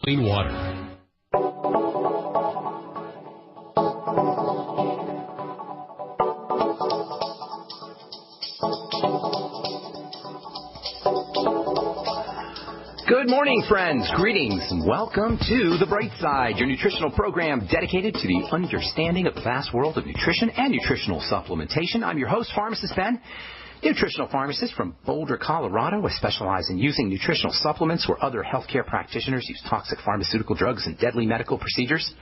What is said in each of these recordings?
clean water. Good morning, friends. Greetings and welcome to The Bright Side, your nutritional program dedicated to the understanding of the vast world of nutrition and nutritional supplementation. I'm your host, Pharmacist Ben, nutritional pharmacist from Boulder, Colorado. I specialize in using nutritional supplements where other healthcare practitioners use toxic pharmaceutical drugs and deadly medical procedures.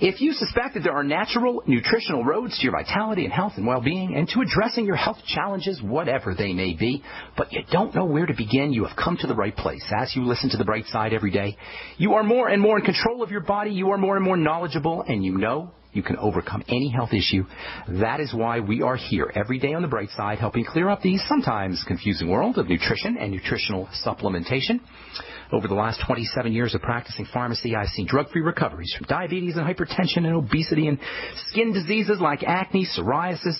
If you suspect that there are natural nutritional roads to your vitality and health and well-being and to addressing your health challenges, whatever they may be, but you don't know where to begin, you have come to the right place. As you listen to The Bright Side every day, you are more and more in control of your body, you are more and more knowledgeable, and you know you can overcome any health issue. That is why we are here every day on The Bright Side, helping clear up the sometimes confusing world of nutrition and nutritional supplementation. Over the last 27 years of practicing pharmacy, I've seen drug-free recoveries from diabetes and hypertension and obesity and skin diseases like acne, psoriasis,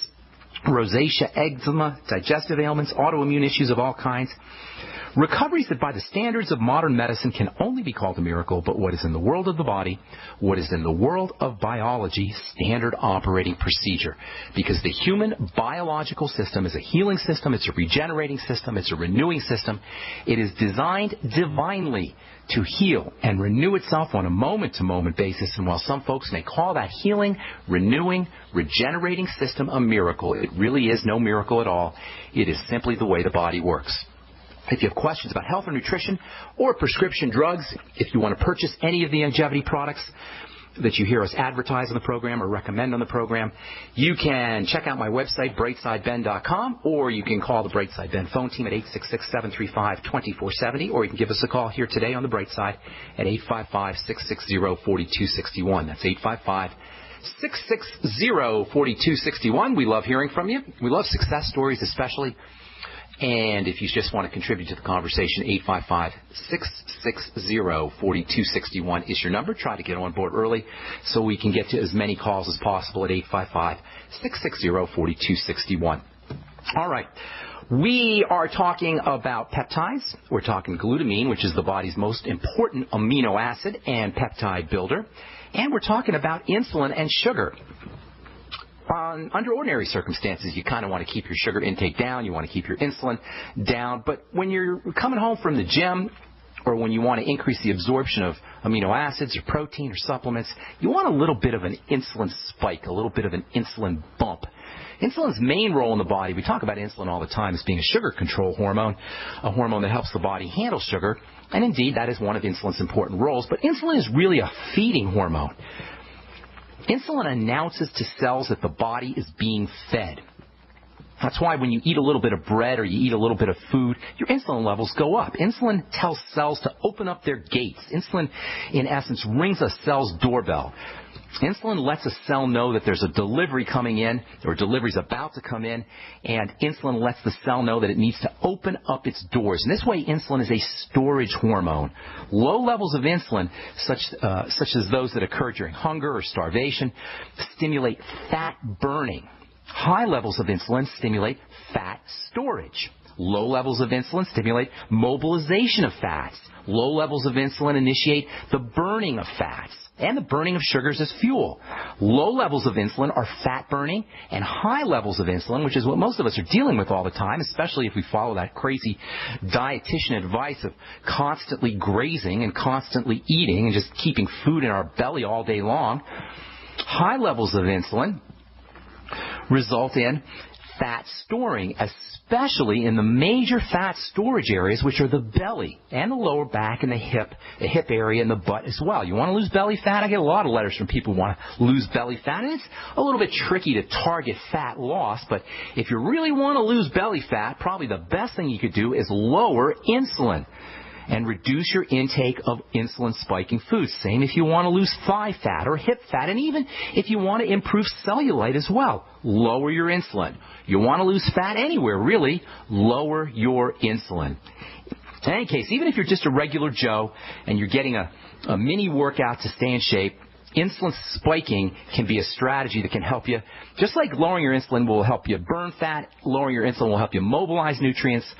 rosacea, eczema, digestive ailments, autoimmune issues of all kinds. Recoveries that by the standards of modern medicine can only be called a miracle, but what is in the world of the body, what is in the world of biology, standard operating procedure. Because the human biological system is a healing system, it's a regenerating system, it's a renewing system. It is designed divinely to heal and renew itself on a moment-to-moment basis. And while some folks may call that healing, renewing, regenerating system a miracle, it really is no miracle at all. It is simply the way the body works. If you have questions about health or nutrition or prescription drugs, if you want to purchase any of the longevity products that you hear us advertise on the program or recommend on the program, you can check out my website, brightsideben.com, or you can call the Brightside Ben phone team at 866-735-2470, or you can give us a call here today on the Bright Side at 855-660-4261. That's 855-660-4261. We love hearing from you. We love success stories especially. And if you just want to contribute to the conversation, 855-660-4261 is your number. Try to get on board early so we can get to as many calls as possible at 855-660-4261. All right. We are talking about peptides. We're talking glutamine, which is the body's most important amino acid and peptide builder. And we're talking about insulin and sugar. Under ordinary circumstances, you kind of want to keep your sugar intake down. You want to keep your insulin down. But when you're coming home from the gym or when you want to increase the absorption of amino acids or protein or supplements, you want a little bit of an insulin spike, a little bit of an insulin bump. Insulin's main role in the body, we talk about insulin all the time as being a sugar control hormone, a hormone that helps the body handle sugar. And indeed, that is one of insulin's important roles. But insulin is really a feeding hormone. Insulin announces to cells that the body is being fed. That's why when you eat a little bit of bread or you eat a little bit of food, your insulin levels go up. Insulin tells cells to open up their gates. Insulin, in essence, rings a cell's doorbell. Insulin lets a cell know that there's a delivery coming in or delivery's about to come in, and insulin lets the cell know that it needs to open up its doors. And this way, insulin is a storage hormone. Low levels of insulin, such as those that occur during hunger or starvation, stimulate fat burning. High levels of insulin stimulate fat storage. Low levels of insulin stimulate mobilization of fats. Low levels of insulin initiate the burning of fats and the burning of sugars as fuel. Low levels of insulin are fat burning, and high levels of insulin, which is what most of us are dealing with all the time, especially if we follow that crazy dietitian advice of constantly grazing and constantly eating and just keeping food in our belly all day long. High levels of insulin result in fat storing, especially in the major fat storage areas, which are the belly and the lower back and the hip area and the butt as well. You want to lose belly fat? I get a lot of letters from people who want to lose belly fat, and it's a little bit tricky to target fat loss, but if you really want to lose belly fat, probably the best thing you could do is lower insulin and reduce your intake of insulin-spiking foods. Same if you want to lose thigh fat or hip fat, and even if you want to improve cellulite as well. Lower your insulin. You want to lose fat anywhere, really, lower your insulin. In any case, even if you're just a regular Joe and you're getting a mini workout to stay in shape, insulin spiking can be a strategy that can help you. Just like lowering your insulin will help you burn fat, lowering your insulin will help you mobilize nutrients.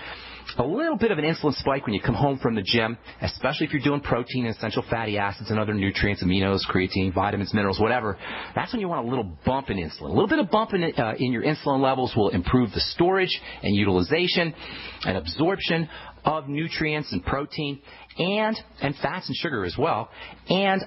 a little bit of an insulin spike when you come home from the gym, especially if you're doing protein and essential fatty acids and other nutrients, aminos, creatine, vitamins, minerals, whatever. That's when you want a little bump in insulin. A little bit of bump in your insulin levels will improve the storage and utilization and absorption of nutrients and protein and fats and sugar as well. And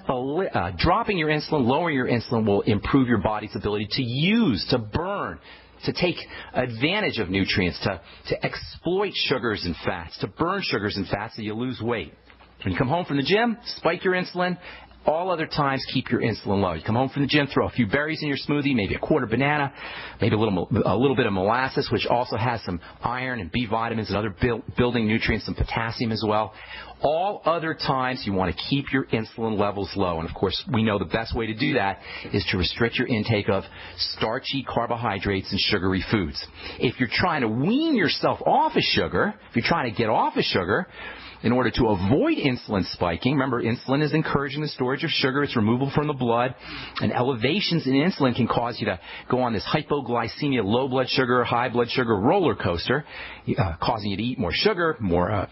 dropping your insulin, lowering your insulin will improve your body's ability to use, to burn, to take advantage of nutrients, to exploit sugars and fats, to burn sugars and fats so you lose weight. When you come home from the gym, spike your insulin. All other times, keep your insulin low. You come home from the gym, throw a few berries in your smoothie, maybe a quarter banana, maybe a little bit of molasses, which also has some iron and B vitamins and other building nutrients, some potassium as well. All other times, you want to keep your insulin levels low. And, of course, we know the best way to do that is to restrict your intake of starchy carbohydrates and sugary foods. If you're trying to wean yourself off of sugar, if you're trying to get off of sugar, in order to avoid insulin spiking, remember, insulin is encouraging the storage of sugar. It's removal from the blood. And elevations in insulin can cause you to go on this hypoglycemia, low blood sugar, high blood sugar roller coaster, causing you to eat more sugar,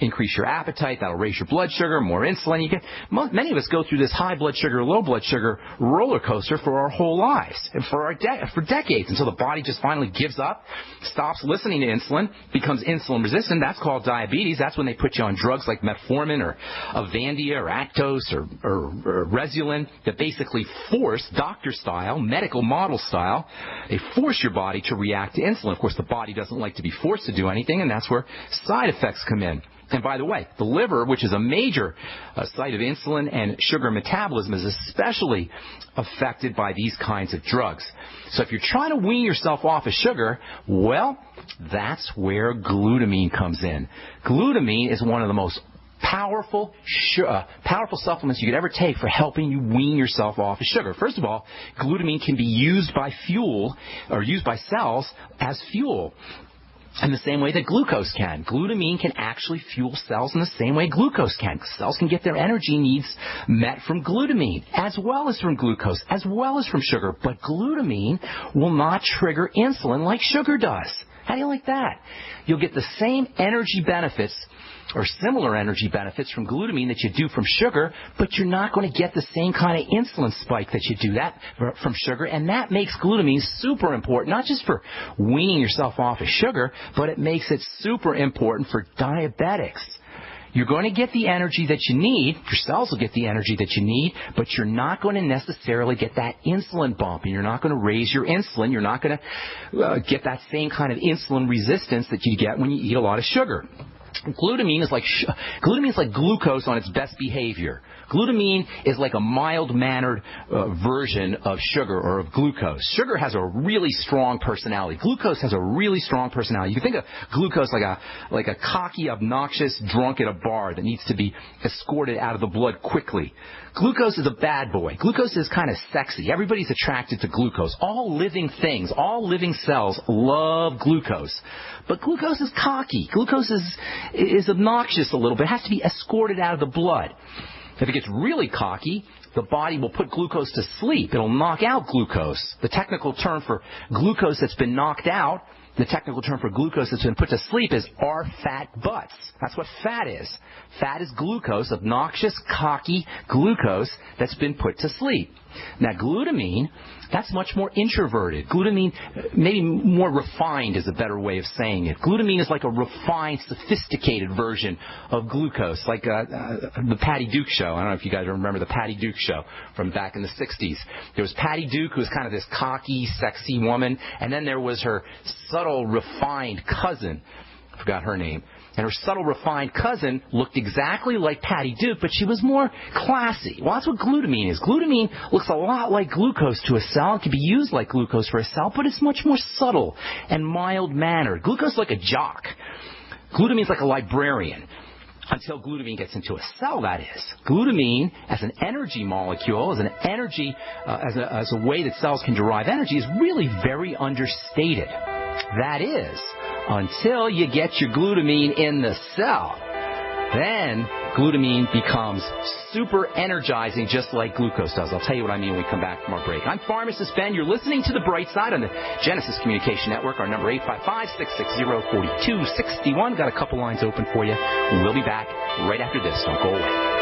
increase your appetite. That'll raise your blood sugar, more insulin. Many of us go through this high blood sugar, low blood sugar roller coaster for our whole lives and for decades until the body just finally gives up, stops listening to insulin, becomes insulin resistant. That's called diabetes. That's when they put you on drugs like metformin or Avandia or Actos or Resulin that basically force, doctor-style, medical model style, they force your body to react to insulin. Of course, the body doesn't like to be forced to do anything, and that's where side effects come in. And by the way, the liver, which is a major site of insulin and sugar metabolism, is especially affected by these kinds of drugs. So if you're trying to wean yourself off of sugar, well, that's where glutamine comes in. Glutamine is one of the most powerful supplements you could ever take for helping you wean yourself off of sugar. First of all, glutamine can be used by cells as fuel. In the same way that glucose can. Glutamine can actually fuel cells in the same way glucose can. Cells can get their energy needs met from glutamine, as well as from glucose, as well as from sugar. But glutamine will not trigger insulin like sugar does. How do you like that? You'll get the same energy benefits or similar energy benefits from glutamine that you do from sugar, but you're not going to get the same kind of insulin spike that you do that from sugar, and that makes glutamine super important, not just for weaning yourself off of sugar, but it makes it super important for diabetics. You're going to get the energy that you need, your cells will get the energy that you need, but you're not going to necessarily get that insulin bump, and you're not going to raise your insulin. You're not going to get that same kind of insulin resistance that you get when you eat a lot of sugar. Glutamine is like glucose on its best behavior. Glutamine is like a mild-mannered version of sugar or of glucose. Sugar has a really strong personality. Glucose has a really strong personality. You can think of glucose like a cocky, obnoxious drunk at a bar that needs to be escorted out of the blood quickly. Glucose is a bad boy. Glucose is kind of sexy. Everybody's attracted to glucose. All living things, all living cells love glucose. But glucose is cocky. Glucose is obnoxious a little bit. It has to be escorted out of the blood. If it gets really cocky, the body will put glucose to sleep. It'll knock out glucose. The technical term for glucose that's been knocked out, the technical term for glucose that's been put to sleep is our fat butts. That's what fat is. Fat is glucose, obnoxious, cocky glucose that's been put to sleep. Now, glutamine, that's much more introverted. Glutamine, maybe more refined is a better way of saying it. Glutamine is like a refined, sophisticated version of glucose, like the Patty Duke show. I don't know if you guys remember the Patty Duke show from back in the 60s. There was Patty Duke, who was kind of this cocky, sexy woman, and then there was her subtle, refined cousin. I forgot her name. And her subtle, refined cousin looked exactly like Patty Duke, but she was more classy. Well, that's what glutamine is. Glutamine looks a lot like glucose to a cell. It can be used like glucose for a cell, but it's much more subtle and mild-mannered. Glucose is like a jock. Glutamine is like a librarian. Until glutamine gets into a cell, that is. Glutamine, as an energy molecule, as an energy, as a way that cells can derive energy, is really very understated. That is, until you get your glutamine in the cell. then glutamine becomes super energizing, just like glucose does. I'll tell you what I mean when we come back from our break. I'm Pharmacist Ben. You're listening to The Bright Side on the Genesis Communication Network. Our number 855-660-4261. Got a couple lines open for you. We'll be back right after this. Don't go away.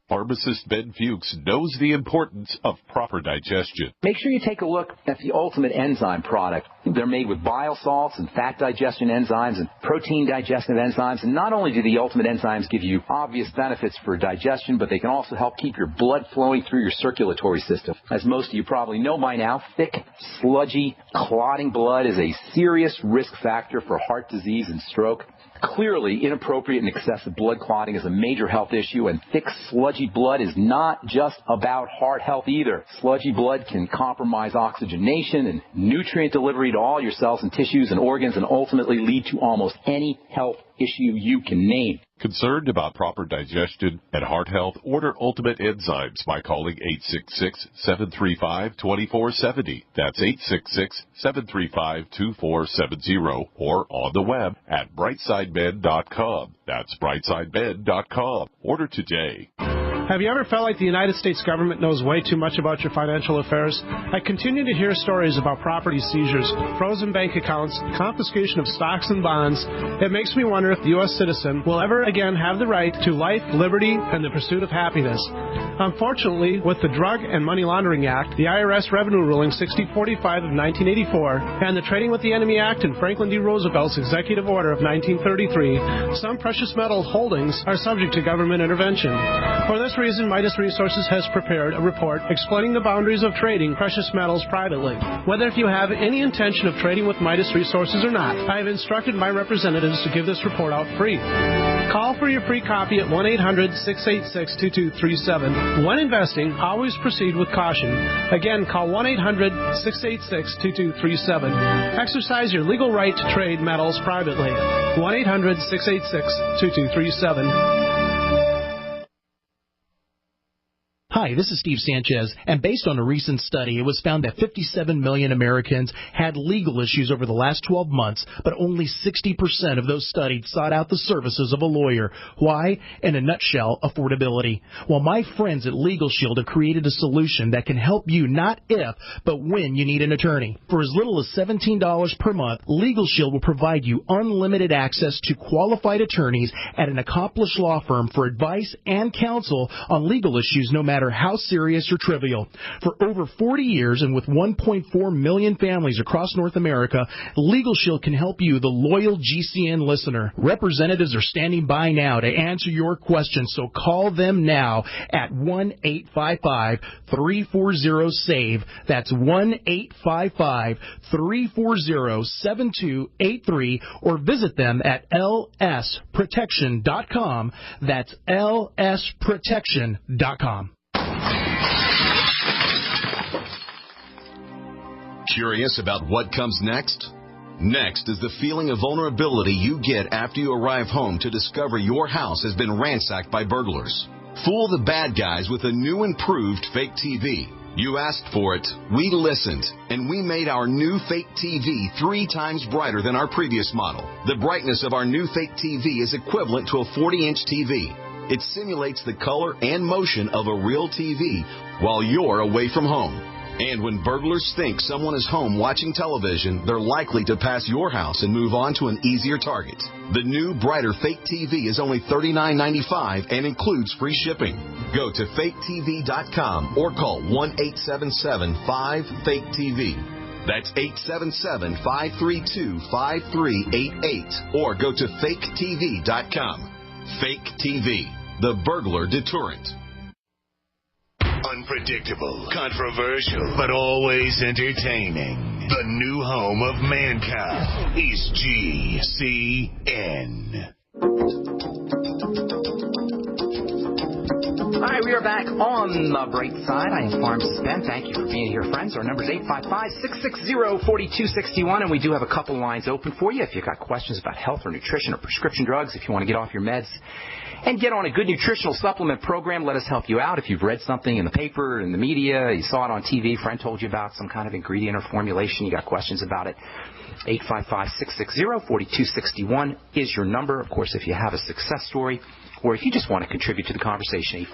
Pharmacist Ben Fuchs knows the importance of proper digestion. Make sure you take a look at the Ultimate Enzyme product. They're made with bile salts and fat digestion enzymes and protein digestive enzymes. And not only do the Ultimate Enzymes give you obvious benefits for digestion, but they can also help keep your blood flowing through your circulatory system. As most of you probably know by now, thick, sludgy, clotting blood is a serious risk factor for heart disease and stroke. Clearly, inappropriate and excessive blood clotting is a major health issue, and thick, sludgy blood is not just about heart health either. Sludgy blood can compromise oxygenation and nutrient delivery to all your cells and tissues and organs and ultimately lead to almost any health issue you can name. Concerned about proper digestion and heart health? Order Ultimate Enzymes by calling 866-735-2470. That's 866-735-2470 or on the web at brightsideben.com. That's brightsideben.com. Order today. Have you ever felt like the United States government knows way too much about your financial affairs? I continue to hear stories about property seizures, frozen bank accounts, confiscation of stocks and bonds. It makes me wonder if the U.S. citizen will ever again have the right to life, liberty, and the pursuit of happiness. Unfortunately, with the Drug and Money Laundering Act, the IRS Revenue Ruling 6045 of 1984, and the Trading with the Enemy Act and Franklin D. Roosevelt's Executive Order of 1933, some precious metal holdings are subject to government intervention. For this reason, Midas Resources has prepared a report explaining the boundaries of trading precious metals privately. Whether if you have any intention of trading with Midas Resources or not, I have instructed my representatives to give this report out free. Call for your free copy at 1-800-686-2237. When investing, always proceed with caution. Again, call 1-800-686-2237. Exercise your legal right to trade metals privately. 1-800-686-2237. Hi, this is Steve Sanchez, and based on a recent study, it was found that 57 million Americans had legal issues over the last 12 months, but only 60% of those studied sought out the services of a lawyer. Why? In a nutshell, affordability. Well, my friends at Legal Shield have created a solution that can help you not if, but when you need an attorney. For as little as $17 per month, Legal Shield will provide you unlimited access to qualified attorneys at an accomplished law firm for advice and counsel on legal issues no matter how serious or trivial. For over 40 years and with 1.4 million families across North America, Legal Shield can help you, the loyal GCN listener. Representatives are standing by now to answer your questions, so call them now at 1-855-340-SAVE. That's 1-855-340-7283, or visit them at lsprotection.com. That's lsprotection.com. Curious about what comes next? Next is the feeling of vulnerability you get after you arrive home to discover your house has been ransacked by burglars. Fool the bad guys with a new improved fake TV. You asked for it, we listened, and we made our new fake TV 3 times brighter than our previous model. The brightness of our new fake TV is equivalent to a 40-inch TV. It simulates the color and motion of a real TV while you're away from home. And when burglars think someone is home watching television, they're likely to pass your house and move on to an easier target. The new, brighter Fake TV is only $39.95 and includes free shipping. Go to faketv.com or call 1-877-5-FAKE-TV. That's 877-532-5388. Or go to faketv.com. Fake TV, the burglar deterrent. Unpredictable, controversial, but always entertaining. The new home of Mancow is GCN. All right, we are back on the bright side. I am Pharmacist Ben. Thank you for being here, friends. Our number is 855-660-4261, and we do have a couple lines open for you if you've got questions about health or nutrition or prescription drugs, if you want to get off your meds and get on a good nutritional supplement program. Let us help you out. If you've read something in the paper, in the media, you saw it on TV, a friend told you about some kind of ingredient or formulation, you got questions about it, 855-660-4261 is your number. Of course, if you have a success story or if you just want to contribute to the conversation,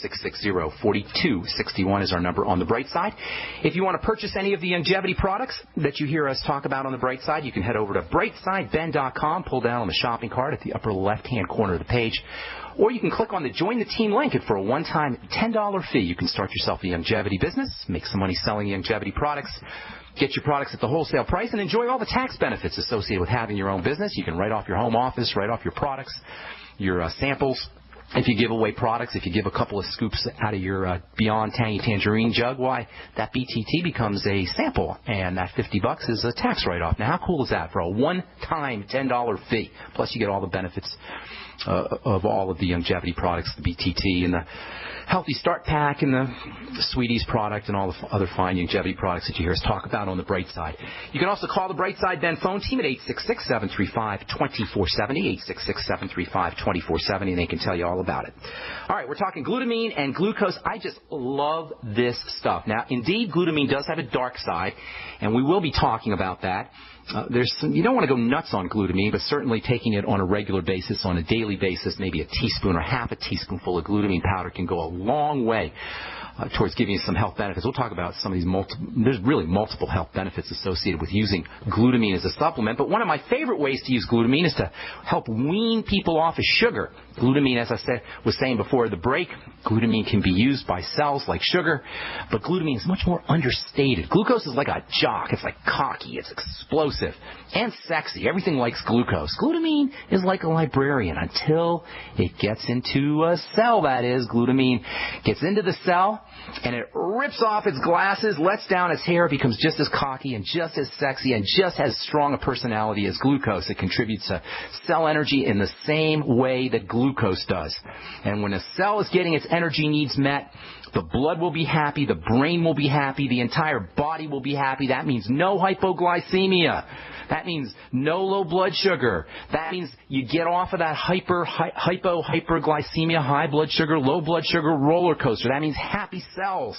855-660-4261 is our number on the Bright Side. If you want to purchase any of the longevity products that you hear us talk about on the Bright Side, you can head over to brightsideben.com, pull down on the shopping cart at the upper left-hand corner of the page, or you can click on the Join the Team link, and for a one-time $10 fee, you can start yourself a longevity business, make some money selling longevity products, get your products at the wholesale price, and enjoy all the tax benefits associated with having your own business. You can write off your home office, write off your products, your samples. If you give away products, if you give a couple of scoops out of your Beyond Tangy Tangerine jug, why, that BTT becomes a sample, and that $50 is a tax write-off. Now, how cool is that for a one-time $10 fee? Plus, you get all the benefits of all of the longevity products, the BTT and the Healthy Start Pack and the Sweeties product and all the other fine longevity products that you hear us talk about on the Bright Side. You can also call the Bright Side Ben phone team at 866-735-2470, 866-735-2470, and they can tell you all about it. All right, we're talking glutamine and glucose. I just love this stuff. Now, indeed, glutamine does have a dark side, and we will be talking about that. You don't want to go nuts on glutamine, but certainly taking it on a regular basis, on a daily basis, maybe a teaspoon or half a teaspoonful of glutamine powder can go a long way towards giving you some health benefits. We'll talk about some of these there's really multiple health benefits associated with using glutamine as a supplement, but one of my favorite ways to use glutamine is to help wean people off of sugar. Glutamine, as I was saying before the break, glutamine can be used by cells like sugar, but glutamine is much more understated. Glucose is like a jock. It's like cocky. It's explosive and sexy. Everything likes glucose. Glutamine is like a librarian until it gets into a cell, that is. Glutamine gets into the cell, and it rips off its glasses, lets down its hair, becomes just as cocky and just as sexy and just as strong a personality as glucose. It contributes to cell energy in the same way that glucose does. And when a cell is getting its energy needs met, the blood will be happy, the brain will be happy, the entire body will be happy. That means no hypoglycemia. That means no low blood sugar. That means you get off of that hyperglycemia, high blood sugar, low blood sugar roller coaster. That means happy cells.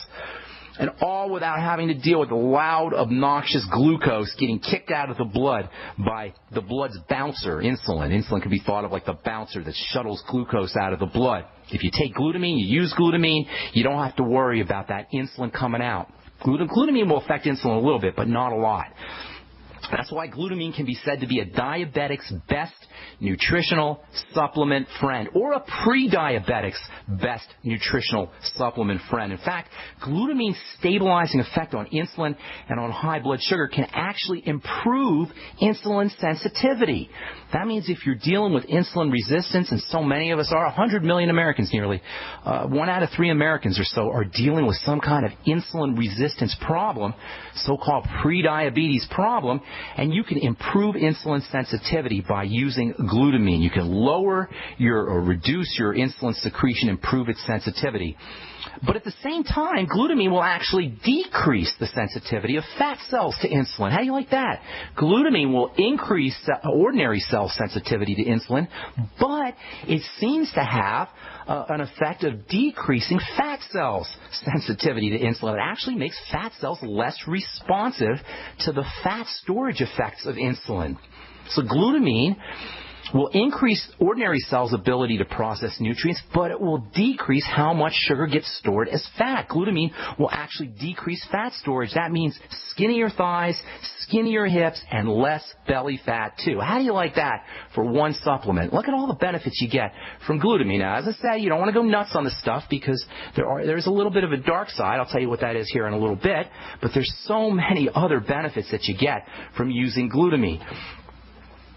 And all without having to deal with the loud, obnoxious glucose getting kicked out of the blood by the blood's bouncer, insulin. Insulin can be thought of like the bouncer that shuttles glucose out of the blood. If you take glutamine, you use glutamine, you don't have to worry about that insulin coming out. Glutamine will affect insulin a little bit, but not a lot. That's why glutamine can be said to be a diabetic's best nutritional supplement friend, or a pre-diabetic's best nutritional supplement friend. In fact, glutamine's stabilizing effect on insulin and on high blood sugar can actually improve insulin sensitivity. That means if you're dealing with insulin resistance, and so many of us are, 100 million Americans nearly, 1 out of 3 Americans or so are dealing with some kind of insulin resistance problem, so-called pre-diabetes problem, and you can improve insulin sensitivity by using glutamine. You can lower or reduce your insulin secretion, improve its sensitivity. But at the same time, glutamine will actually decrease the sensitivity of fat cells to insulin. How do you like that? Glutamine will increase ordinary cell sensitivity to insulin, but it seems to have an effect of decreasing fat cells' sensitivity to insulin. It actually makes fat cells less responsive to the fat storage effects of insulin. So glutamine will increase ordinary cells' ability to process nutrients, but it will decrease how much sugar gets stored as fat. Glutamine will actually decrease fat storage. That means skinnier thighs, skinnier hips, and less belly fat, too. How do you like that for one supplement? Look at all the benefits you get from glutamine. Now, as I said, you don't want to go nuts on this stuff because there's a little bit of a dark side. I'll tell you what that is here in a little bit, but there's so many other benefits that you get from using glutamine.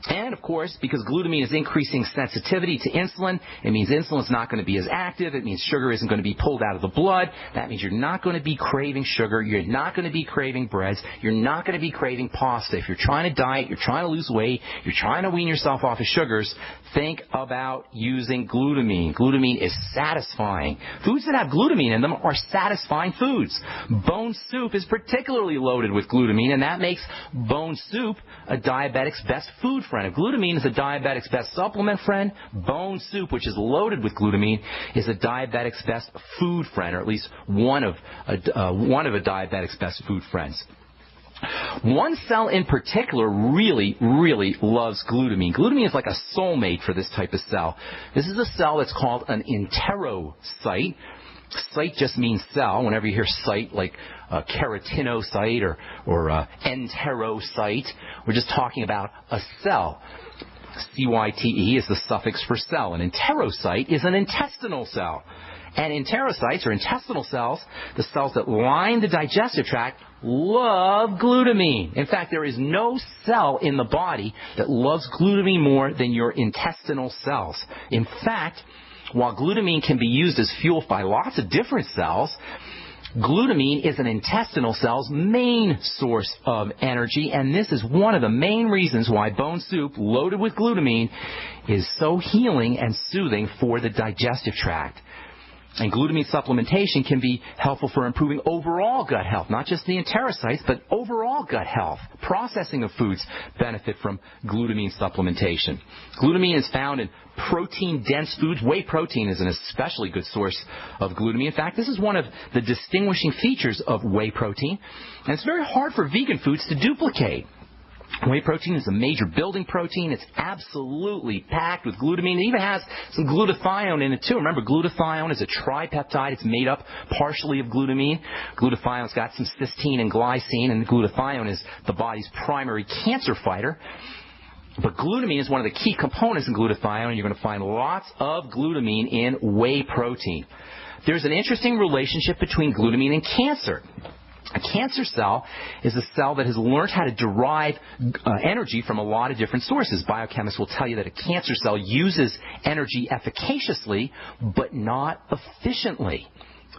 And, of course, because glutamine is increasing sensitivity to insulin, it means insulin's not going to be as active. It means sugar isn't going to be pulled out of the blood. That means you're not going to be craving sugar. You're not going to be craving breads. You're not going to be craving pasta. If you're trying to diet, you're trying to lose weight, you're trying to wean yourself off of sugars, think about using glutamine. Glutamine is satisfying. Foods that have glutamine in them are satisfying foods. Bone soup is particularly loaded with glutamine, and that makes bone soup a diabetic's best food friend. friend. If glutamine is a diabetic's best supplement friend, bone soup, which is loaded with glutamine, is a diabetic's best food friend, or at least one of a diabetic's best food friends. One cell in particular really, really loves glutamine. Glutamine is like a soulmate for this type of cell. This is a cell that's called an enterocyte. Site just means cell. Whenever you hear site, like a keratinocyte or enterocyte, we're just talking about a cell. CYTE is the suffix for cell. An enterocyte is an intestinal cell. And enterocytes, or intestinal cells, the cells that line the digestive tract, love glutamine. In fact, there is no cell in the body that loves glutamine more than your intestinal cells. In fact, while glutamine can be used as fuel by lots of different cells, glutamine is an intestinal cell's main source of energy, and this is one of the main reasons why bone soup loaded with glutamine is so healing and soothing for the digestive tract. And glutamine supplementation can be helpful for improving overall gut health, not just the enterocytes, but overall gut health. Processing of foods benefit from glutamine supplementation. Glutamine is found in protein-dense foods. Whey protein is an especially good source of glutamine. In fact, this is one of the distinguishing features of whey protein, and it's very hard for vegan foods to duplicate. Whey protein is a major building protein. It's absolutely packed with glutamine. It even has some glutathione in it, too. Remember, glutathione is a tripeptide. It's made up partially of glutamine. Glutathione's got some cysteine and glycine, and glutathione is the body's primary cancer fighter. But glutamine is one of the key components in glutathione, and you're going to find lots of glutamine in whey protein. There's an interesting relationship between glutamine and cancer. A cancer cell is a cell that has learned how to derive energy from a lot of different sources. Biochemists will tell you that a cancer cell uses energy efficaciously, but not efficiently.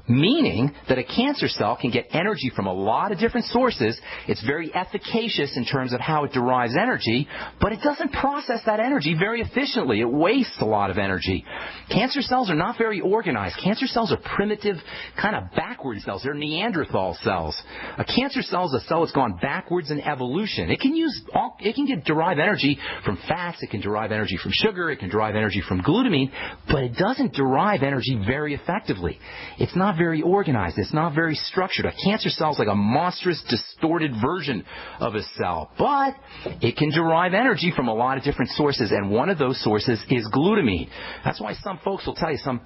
Meaning that a cancer cell can get energy from a lot of different sources. It's very efficacious in terms of how it derives energy, but it doesn't process that energy very efficiently. It wastes a lot of energy. Cancer cells are not very organized. Cancer cells are primitive, kind of backward cells. They're Neanderthal cells. A cancer cell is a cell that's gone backwards in evolution. It can derive energy from fats. It can derive energy from sugar. It can derive energy from glutamine, but it doesn't derive energy very effectively. It's not very organized. It's not very structured. A cancer cell is like a monstrous, distorted version of a cell. But it can derive energy from a lot of different sources, and one of those sources is glutamine. That's why some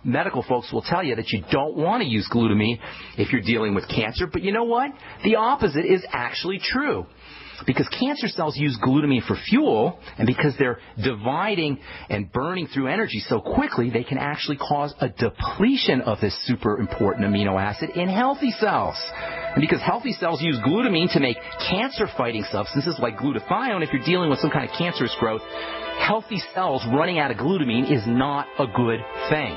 medical folks will tell you that you don't want to use glutamine if you're dealing with cancer. But you know what? The opposite is actually true. Because cancer cells use glutamine for fuel, and because they're dividing and burning through energy so quickly, they can actually cause a depletion of this super important amino acid in healthy cells. And because healthy cells use glutamine to make cancer-fighting substances like glutathione, if you're dealing with some kind of cancerous growth, healthy cells running out of glutamine is not a good thing.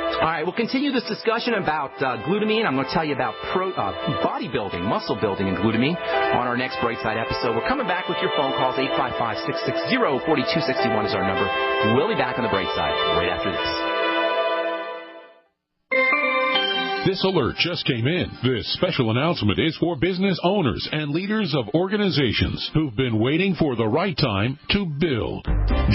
All right, we'll continue this discussion about glutamine. I'm going to tell you about bodybuilding, muscle building, and glutamine on our next Brightside episode. We're coming back with your phone calls. 855-660-4261 is our number. We'll be back on the Brightside right after this. This alert just came in. This special announcement is for business owners and leaders of organizations who've been waiting for the right time to build.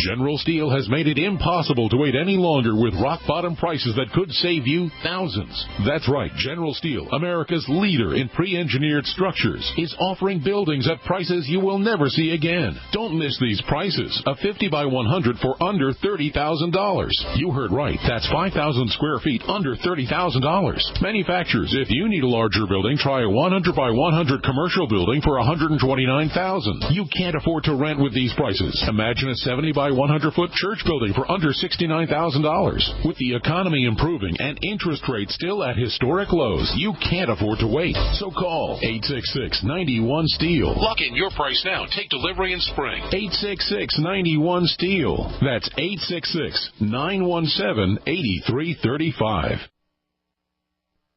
General Steel has made it impossible to wait any longer with rock-bottom prices that could save you thousands. That's right. General Steel, America's leader in pre-engineered structures, is offering buildings at prices you will never see again. Don't miss these prices. A 50 by 100 for under $30,000. You heard right. That's 5,000 square feet under $30,000. Manufacturers, if you need a larger building, try a 100 by 100 commercial building for $129,000. You can't afford to rent with these prices. Imagine a 70 by 100 foot church building for under $69,000. With the economy improving and interest rates still at historic lows, you can't afford to wait. So call 866-91-STEEL. Lock in your price now. Take delivery in spring. 866-91-STEEL. That's 866-917-8335.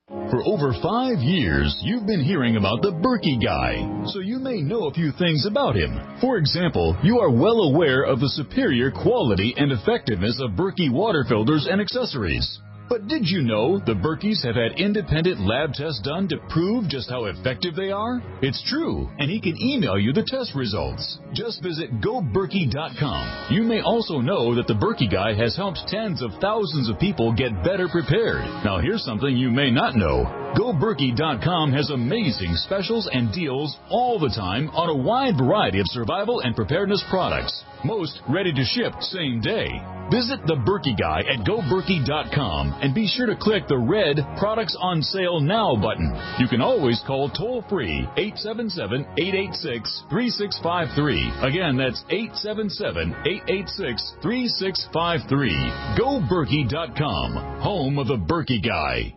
For over 5 years, you've been hearing about the Berkey guy, so you may know a few things about him. For example, you are well aware of the superior quality and effectiveness of Berkey water filters and accessories. But did you know the Berkeys have had independent lab tests done to prove just how effective they are? It's true, and he can email you the test results. Just visit GoBerkey.com. You may also know that the Berkey Guy has helped tens of thousands of people get better prepared. Now here's something you may not know. GoBerkey.com has amazing specials and deals all the time on a wide variety of survival and preparedness products. Most ready to ship same day. Visit the Berkey Guy at GoBerkey.com and be sure to click the red Products on Sale Now button. You can always call toll-free 877-886-3653. Again, that's 877-886-3653. GoBerkey.com, home of the Berkey Guy.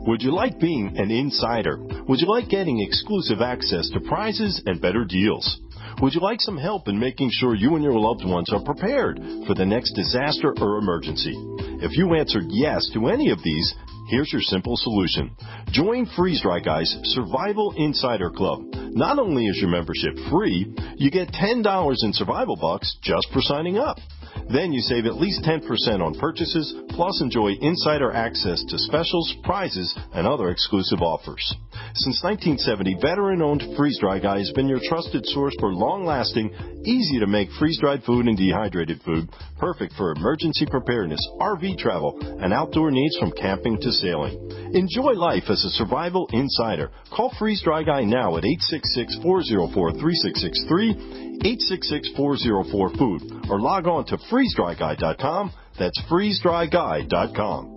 Would you like being an insider? Would you like getting exclusive access to prizes and better deals? Would you like some help in making sure you and your loved ones are prepared for the next disaster or emergency? If you answered yes to any of these, here's your simple solution. Join Freeze Dry Guy's Survival Insider Club. Not only is your membership free, you get $10 in survival bucks just for signing up. Then you save at least 10% on purchases, plus enjoy insider access to specials, prizes, and other exclusive offers. Since 1970, veteran-owned Freeze Dry Guy has been your trusted source for long-lasting, easy-to-make freeze-dried food and dehydrated food, perfect for emergency preparedness, RV travel, and outdoor needs from camping to sailing. Enjoy life as a survival insider. Call Freeze Dry Guy now at 866-404-3663, 866-404-FOOD, or log on to freezedryguy.com. That's freezedryguy.com.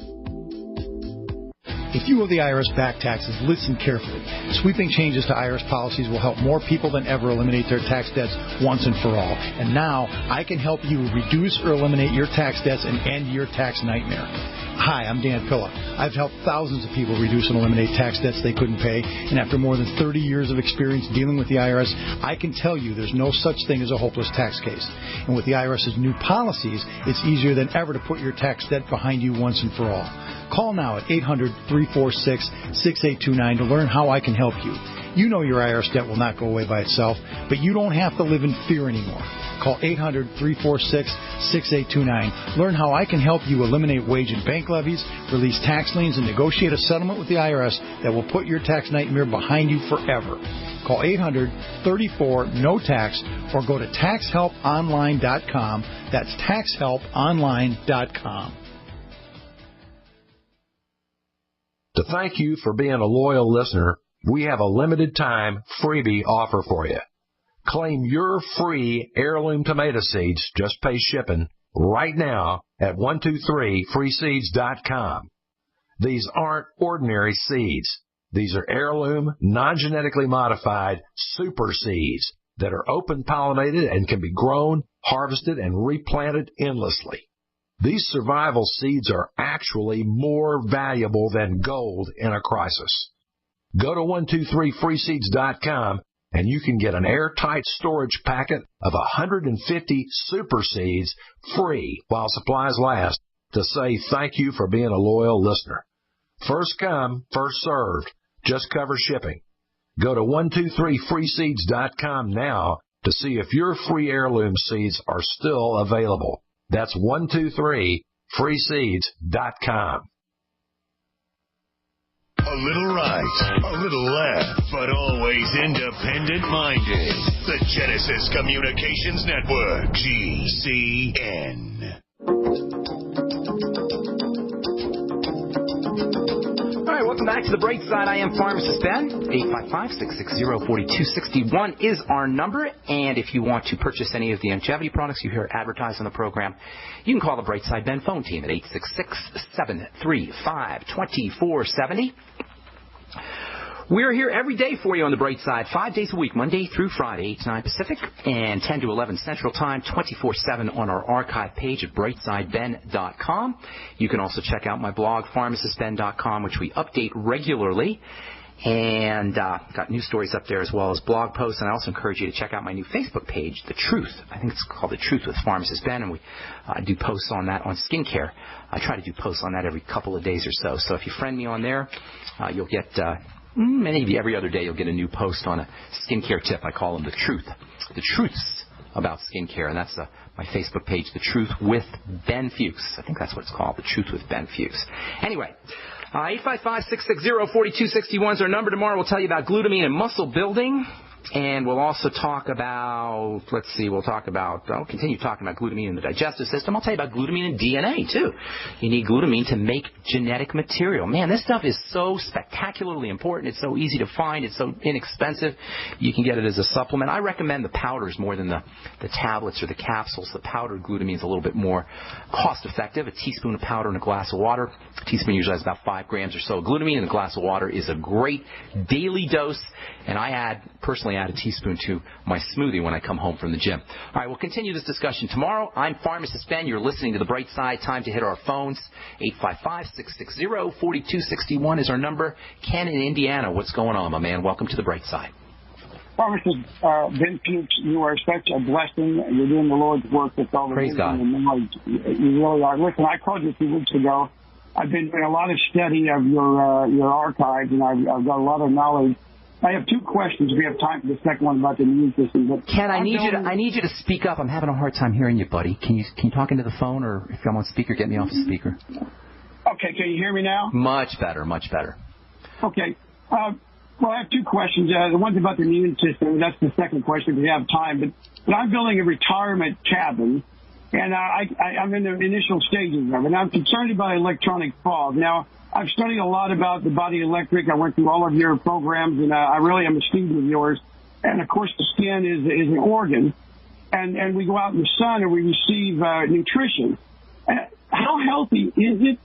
If you owe the IRS back taxes, listen carefully. Sweeping changes to IRS policies will help more people than ever eliminate their tax debts once and for all. And now, I can help you reduce or eliminate your tax debts and end your tax nightmare. Hi, I'm Dan Pilla. I've helped thousands of people reduce and eliminate tax debts they couldn't pay, and after more than 30 years of experience dealing with the IRS, I can tell you there's no such thing as a hopeless tax case. And with the IRS's new policies, it's easier than ever to put your tax debt behind you once and for all. Call now at 800-346-6829 to learn how I can help you. You know your IRS debt will not go away by itself, but you don't have to live in fear anymore. Call 800-346-6829. Learn how I can help you eliminate wage and bank levies, release tax liens, and negotiate a settlement with the IRS that will put your tax nightmare behind you forever. Call 800-34-NO-TAX or go to taxhelponline.com. That's taxhelponline.com. To thank you for being a loyal listener, we have a limited time freebie offer for you. Claim your free heirloom tomato seeds, just pay shipping, right now at 123freeseeds.com. These aren't ordinary seeds. These are heirloom, non-genetically modified super seeds that are open pollinated and can be grown, harvested, and replanted endlessly. These survival seeds are actually more valuable than gold in a crisis. Go to 123freeseeds.com and you can get an airtight storage packet of 150 super seeds free while supplies last to say thank you for being a loyal listener. First come, first served. Just cover shipping. Go to 123freeseeds.com now to see if your free heirloom seeds are still available. That's 123freeseeds.com. A little right, a little left, but always independent-minded. The Genesis Communications Network, GCN. All right, welcome back to The Bright Side. I am Pharmacist Ben. 855-660-4261 is our number. And if you want to purchase any of the longevity products you hear advertised on the program, you can call the Bright Side Ben phone team at 866-735-2470. We're here every day for you on the Bright Side, 5 days a week, Monday through Friday, 8 to 9 Pacific, and 10 to 11 Central Time, 24/7 on our archive page at brightsideben.com. You can also check out my blog, pharmacistben.com, which we update regularly. And got news stories up there as well as blog posts. And I also encourage you to check out my new Facebook page, The Truth. I think it's called The Truth with Pharmacist Ben, and we do posts on that on skincare. I try to do posts on that every couple of days or so. So if you friend me on there, you'll get... maybe every other day you'll get a new post on a skincare tip. I call them the truths about skincare, and that's my Facebook page, The Truth with Ben Fuchs. I think that's what it's called, The Truth with Ben Fuchs. Anyway, 855-660-4261 is our number. Tomorrow we'll tell you about glutamine and muscle building. And we'll also talk about, I'll continue talking about glutamine in the digestive system. I'll tell you about glutamine in DNA, too. You need glutamine to make genetic material. Man, this stuff is so spectacularly important. It's so easy to find. It's so inexpensive. You can get it as a supplement. I recommend the powders more than the tablets or the capsules. The powdered glutamine is a little bit more cost-effective. A teaspoon of powder in a glass of water. A teaspoon usually has about 5 grams or so of glutamine in a glass of water is a great daily dose. And I personally add a teaspoon to my smoothie when I come home from the gym. All right, we'll continue this discussion tomorrow. I'm Pharmacist Ben. You're listening to The Bright Side. Time to hit our phones. 855-660-4261 is our number. Ken in Indiana, what's going on, my man? Welcome to The Bright Side. Pharmacist Ben Fuchs, you are such a blessing. You're doing the Lord's work with all the Praise God. And knowledge. You really are. Listen, I called you a few weeks ago. I've been doing a lot of study of your archives, and I've got a lot of knowledge. I have 2 questions. We have time for the second one about the immune system. But Ken, I need you to speak up. I'm having a hard time hearing you, buddy. Can you talk into the phone, or if I'm on speaker, get me off the speaker? Okay, can you hear me now? Much better, much better. Okay. Well, I have 2 questions. The one's about the immune system. That's the second question if we have time. But I'm building a retirement cabin, and I'm in the initial stages of it. I'm concerned about electronic fog. Now, I've studied a lot about the body electric. I went through all of your programs, and I really am a student of yours. And, of course, the skin is an organ. And we go out in the sun and we receive nutrition. How healthy is it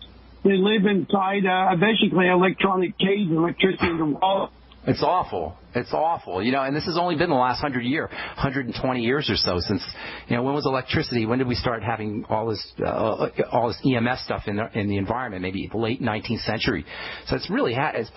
to live inside basically an electronic cage, electricity in the wall? It's awful. It's awful, and this has only been the last 120 years or so since, when was electricity? When did we start having all this EMF stuff in the environment? Maybe the late 19th century. So it's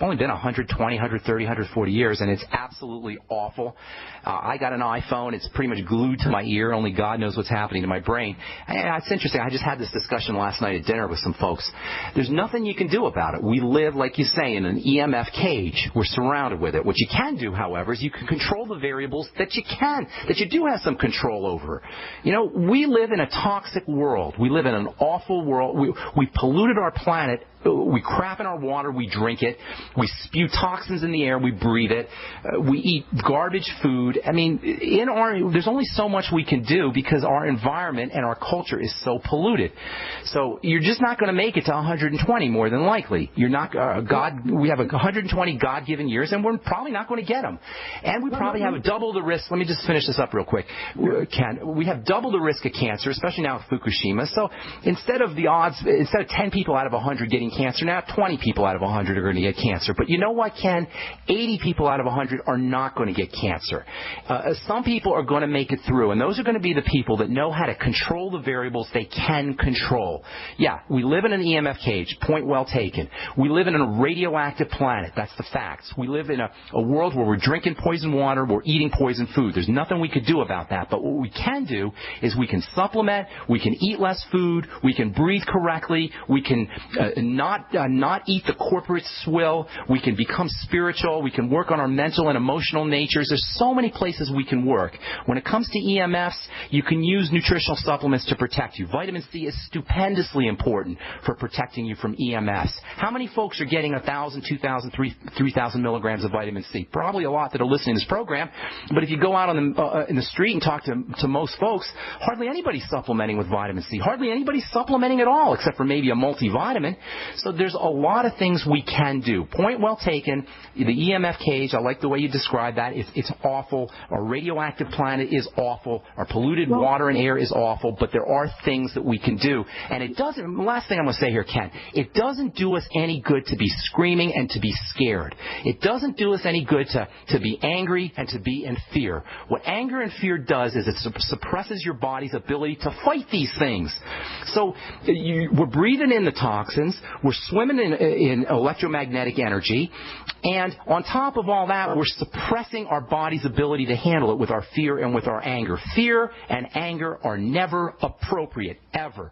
only been 120, 130, 140 years, and it's absolutely awful. I got an iPhone. It's pretty much glued to my ear. Only God knows what's happening to my brain. And it's interesting. I just had this discussion last night at dinner with some folks. There's nothing you can do about it. We live, like you say, in an EMF cage. We're surrounded with it. What you can do, however, is you can control the variables that you do have some control over. We live in a toxic world. We live in an awful world. We polluted our planet. We crap in our water. We drink it. We spew toxins in the air. We breathe it. We eat garbage food. I mean, there's only so much we can do because our environment and our culture is so polluted. So you're just not going to make it to 120 more than likely. You're not we have 120 God-given years, and we're probably not going to get them. And we probably have double the risk. Let me just finish this up real quick, Ken. We have double the risk of cancer, especially now with Fukushima. So instead of 10 people out of 100 getting cancer, now 20 people out of 100 are going to get cancer. But you know what, Ken? 80 people out of 100 are not going to get cancer. Some people are going to make it through, and those are going to be the people that know how to control the variables they can control. Yeah, we live in an EMF cage. Point well taken. We live in a radioactive planet. That's the facts. We live in a world where we're drinking poison water, we're eating poison food. There's nothing we could do about that. But what we can do is we can supplement, we can eat less food, we can breathe correctly, we can not eat the corporate swill, we can become spiritual, we can work on our mental and emotional natures. There's so many places we can work. When it comes to EMFs, you can use nutritional supplements to protect you. Vitamin C is stupendously important for protecting you from EMFs. How many folks are getting 1,000, 2,000, 3,000 milligrams of vitamin C? Probably a lot that are listening to this program. But if you go out in the street and talk to most folks, hardly anybody's supplementing with vitamin C. Hardly anybody's supplementing at all, except for maybe a multivitamin. So there's a lot of things we can do. Point well taken. The EMF cage, I like the way you describe that. It's awful. Our radioactive planet is awful. Our polluted water and air is awful. But there are things that we can do. And it doesn't, last thing I'm going to say here, Ken, it doesn't do us any good to be screaming and to be scared. It doesn't do us any good to be angry and to be in fear. What anger and fear does is it suppresses your body's ability to fight these things. So we're breathing in the toxins. We're swimming in electromagnetic energy. And on top of all that, we're suppressing our body's ability to handle it with our fear and with our anger. Fear and anger are never appropriate, ever,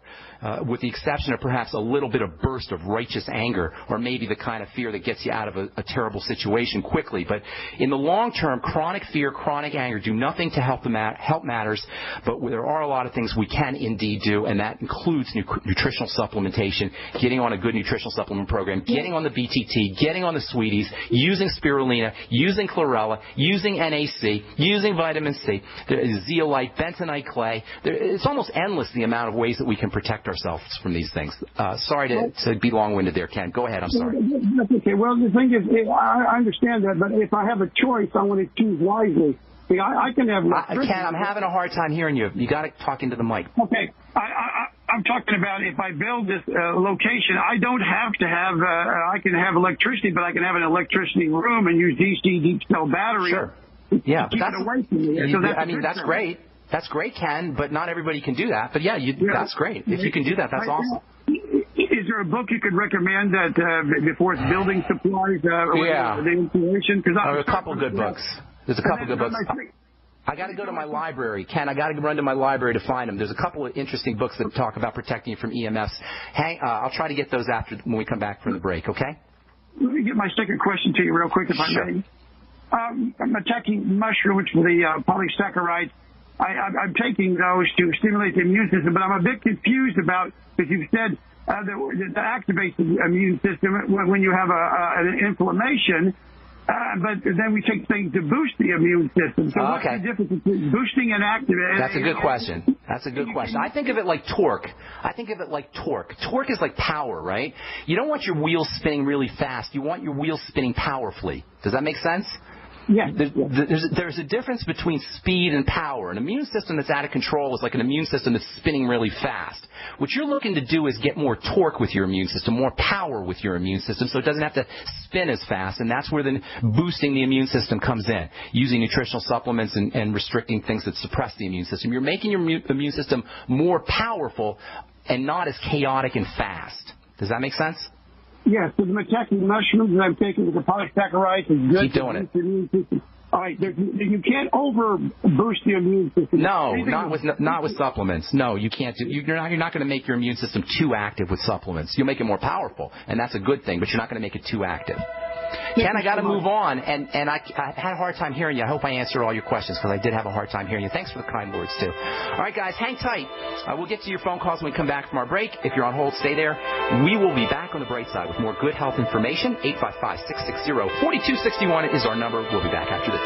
with the exception of perhaps a little bit of burst of righteous anger, or maybe the kind of fear that gets you out of a terrible situation quickly. But in the long term, chronic fear, chronic anger do nothing to help matters, but there are a lot of things we can indeed do, and that includes nutritional supplementation, getting on a good nutritional supplement program, getting on the BTT, getting on the Sweeties, using spirulina, using chlorella, using NAC, using vitamin C, zeolite, bentonite clay. It's almost endless the amount of ways that we can protect ourselves from these things. Sorry to be long-winded there, Ken. Go ahead. I'm sorry. That's okay. Well, the thing is, I understand that, but if I have a choice, I want to choose wisely. See, I can have... Ken, I'm having a hard time hearing you. You got to talk into the mic. Okay. I'm talking about if I build this location, I don't have to have, I can have electricity, but I can have an electricity room and use DC deep cell battery. Sure. Yeah, keep it away from me. So that's great. That's great, Ken, but not everybody can do that. But yeah, that's great. If you can do that, that's awesome. Is there a book you could recommend that before it's building supplies? The information? There are a couple good books. There's a couple good books. I got to go to my library. Ken, I got to run to my library to find them. There's a couple of interesting books that talk about protecting you from EMFs. I'll try to get those after when we come back from the break, okay? Let me get my second question to you real quick, if I may. I'm attacking mushrooms for the polysaccharides. I'm taking those to stimulate the immune system, but I'm a bit confused about, as you said, that activates the immune system when you have an inflammation. But then we take things to boost the immune system. So what's the difference between boosting and activating? That's a good question. That's a good question. I think of it like torque. Torque is like power, right? You don't want your wheels spinning really fast. You want your wheels spinning powerfully. Does that make sense? Yeah. There's a difference between speed and power. An immune system that's out of control is like an immune system that's spinning really fast. What you're looking to do is get more torque with your immune system, more power with your immune system, so it doesn't have to spin as fast, and that's where the boosting the immune system comes in, using nutritional supplements and restricting things that suppress the immune system. You're making your immune system more powerful and not as chaotic and fast. Does that make sense? Yes, so the attacking mushrooms that I'm taking with the polysaccharides is good. Keep doing it. The immune system. All right, you can't over boost the immune system. No, not with supplements. No, you can't do. You're not going to make your immune system too active with supplements. You'll make it more powerful, and that's a good thing. But you're not going to make it too active. Ken, I got to move on, and I had a hard time hearing you. I hope I answered all your questions because I did have a hard time hearing you. Thanks for the kind words too. All right, guys, hang tight. We'll get to your phone calls when we come back from our break. If you're on hold, stay there. We will be back on the bright side with more good health information. 855-660-4261 is our number. We'll be back after this.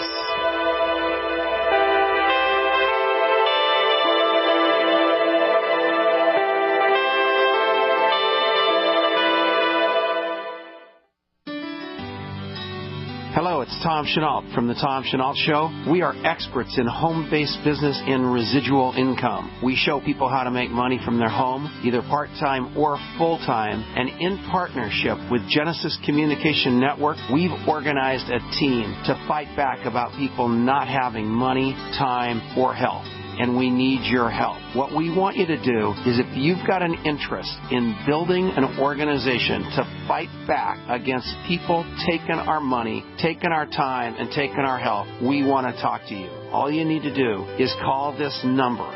Hello, it's Tom Chenault from The Tom Chenault Show. We are experts in home-based business and residual income. We show people how to make money from their home, either part-time or full-time. And in partnership with Genesis Communication Network, we've organized a team to fight back about people not having money, time, or health. And we need your help. What we want you to do is if you've got an interest in building an organization to fight back against people taking our money, taking our time, and taking our health, we want to talk to you. All you need to do is call this number,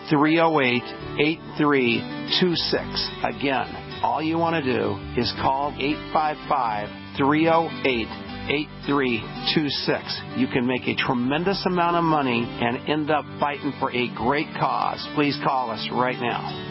855-308-8326. Again, all you want to do is call 855-308-8326. You can make a tremendous amount of money and end up fighting for a great cause. Please call us right now.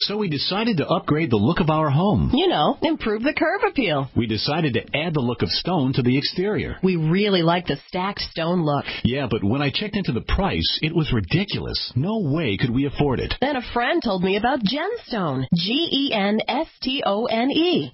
So we decided to upgrade the look of our home. You know, improve the curb appeal. We decided to add the look of stone to the exterior. We really like the stacked stone look. Yeah, but when I checked into the price, it was ridiculous. No way could we afford it. Then a friend told me about Genstone. Genstone.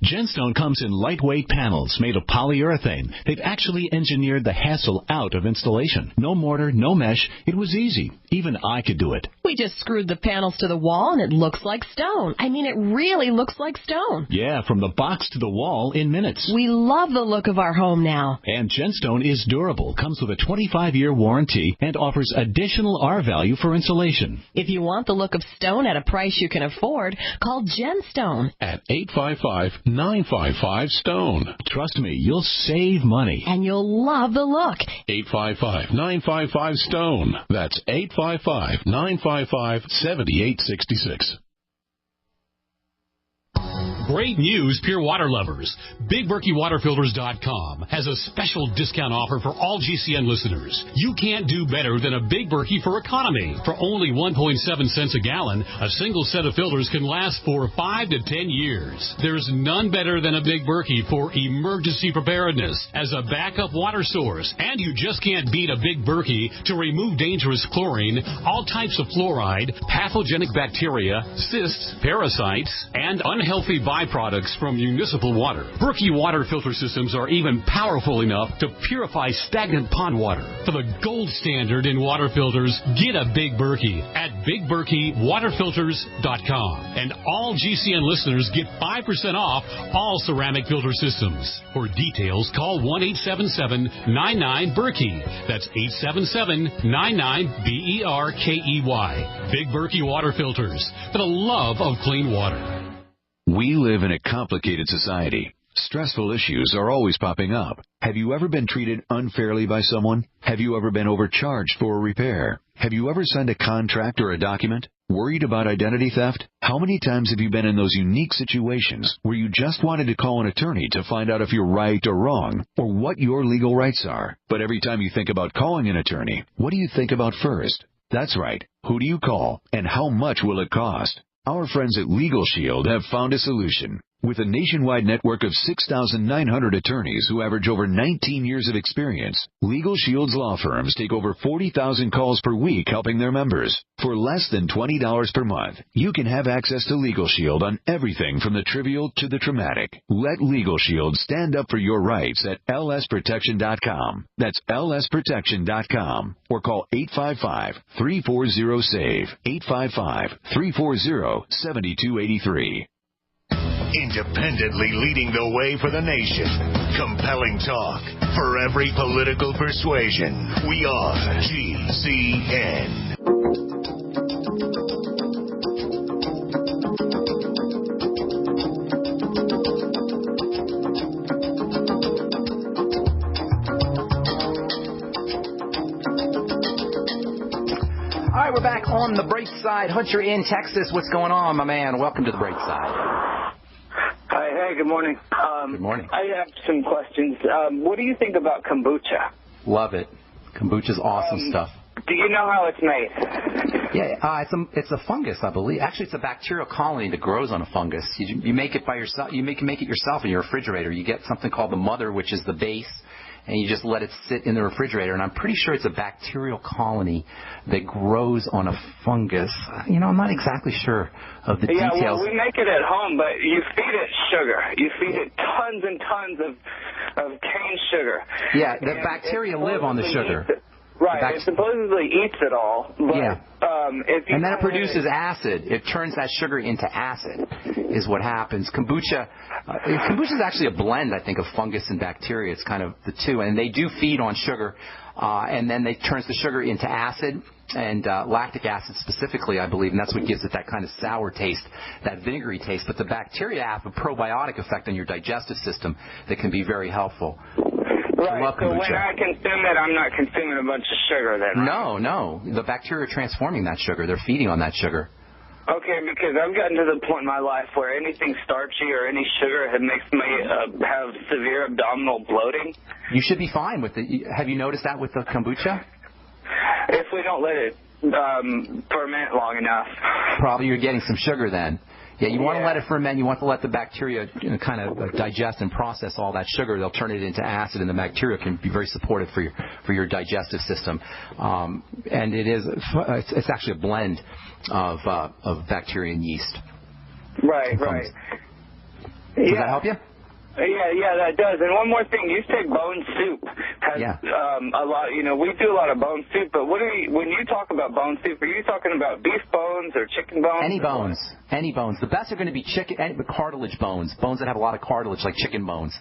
Genstone comes in lightweight panels made of polyurethane. They've actually engineered the hassle out of installation. No mortar, no mesh. It was easy. Even I could do it. We just screwed the panels to the wall and it looks like stone. I mean, it really looks like stone. Yeah, from the box to the wall in minutes. We love the look of our home now. And Gemstone is durable, comes with a 25-year warranty, and offers additional R-value for insulation. If you want the look of stone at a price you can afford, call Gemstone at 855-955-STONE. Trust me, you'll save money. And you'll love the look. 855-955-STONE. That's 855-955-7866. Great news, pure water lovers. BigBerkeyWaterFilters.com has a special discount offer for all GCN listeners. You can't do better than a Big Berkey for economy. For only 1.7 cents a gallon, a single set of filters can last for 5 to 10 years. There's none better than a Big Berkey for emergency preparedness as a backup water source. And you just can't beat a Big Berkey to remove dangerous chlorine, all types of fluoride, pathogenic bacteria, cysts, parasites, and unhealthy byproducts from municipal water. Berkey water filter systems are even powerful enough to purify stagnant pond water. For the gold standard in water filters, get a Big Berkey at BigBerkeyWaterFilters.com. And all GCN listeners get 5% off all ceramic filter systems. For details, call 1-877-99-BERKEY. That's 877-99-BERKEY. Big Berkey Water Filters, for the love of clean water. We live in a complicated society. Stressful issues are always popping up. Have you ever been treated unfairly by someone? Have you ever been overcharged for a repair? Have you ever signed a contract or a document? Worried about identity theft? How many times have you been in those unique situations where you just wanted to call an attorney to find out if you're right or wrong, or what your legal rights are? But every time you think about calling an attorney, what do you think about first? That's right. Who do you call, and how much will it cost? Our friends at Legal Shield have found a solution. With a nationwide network of 6,900 attorneys who average over 19 years of experience, Legal Shield's law firms take over 40,000 calls per week helping their members. For less than $20 per month, you can have access to Legal Shield on everything from the trivial to the traumatic. Let Legal Shield stand up for your rights at lsprotection.com. That's lsprotection.com. Or call 855-340-SAVE, 855-340-7283. Independently leading the way for the nation. Compelling talk for every political persuasion. We are GCN. All right, we're back on the bright side. Hunter in Texas. What's going on, my man? Welcome to the bright side. Hey, good morning. Good morning. I have some questions. What do you think about kombucha? Love it. Kombucha's awesome stuff. Do you know how it's made? Yeah, it's a fungus, I believe. Actually, it's a bacterial colony that grows on a fungus. You make it by yourself. You make it yourself in your refrigerator. You get something called the mother, which is the base, and you just let it sit in the refrigerator. And I'm pretty sure it's a bacterial colony that grows on a fungus. You know, I'm not exactly sure of the details. Yeah, well, we make it at home, but you feed it sugar. You feed it tons and tons of cane sugar. Yeah, the bacteria live on the sugar. Right, it supposedly eats it all, but yeah. If you and then it produces acid. It turns that sugar into acid, is what happens. Kombucha is actually a blend, I think, of fungus and bacteria. It's kind of the two, and they do feed on sugar, and then they turns the sugar into acid, and lactic acid specifically, I believe, and that's what gives it that kind of sour taste, that vinegary taste. But the bacteria have a probiotic effect on your digestive system that can be very helpful. Right, so when I consume it, I'm not consuming a bunch of sugar then, right? No. The bacteria are transforming that sugar. They're feeding on that sugar. Okay, because I've gotten to the point in my life where anything starchy or any sugar makes me have severe abdominal bloating. You should be fine with it. Have you noticed that with the kombucha? If we don't let it ferment long enough. Probably you're getting some sugar then. Yeah, you want to let it ferment. You want to let the bacteria kind of digest and process all that sugar. They'll turn it into acid, and the bacteria can be very supportive for your digestive system. And it's actually a blend of bacteria and yeast. Right. Does that help you? Yeah, that does. And one more thing, you say bone soup has a lot. We do a lot of bone soup, but when you talk about bone soup, are you talking about beef bones or chicken bones? Any bones. The best are going to be cartilage bones that have a lot of cartilage, like chicken bones.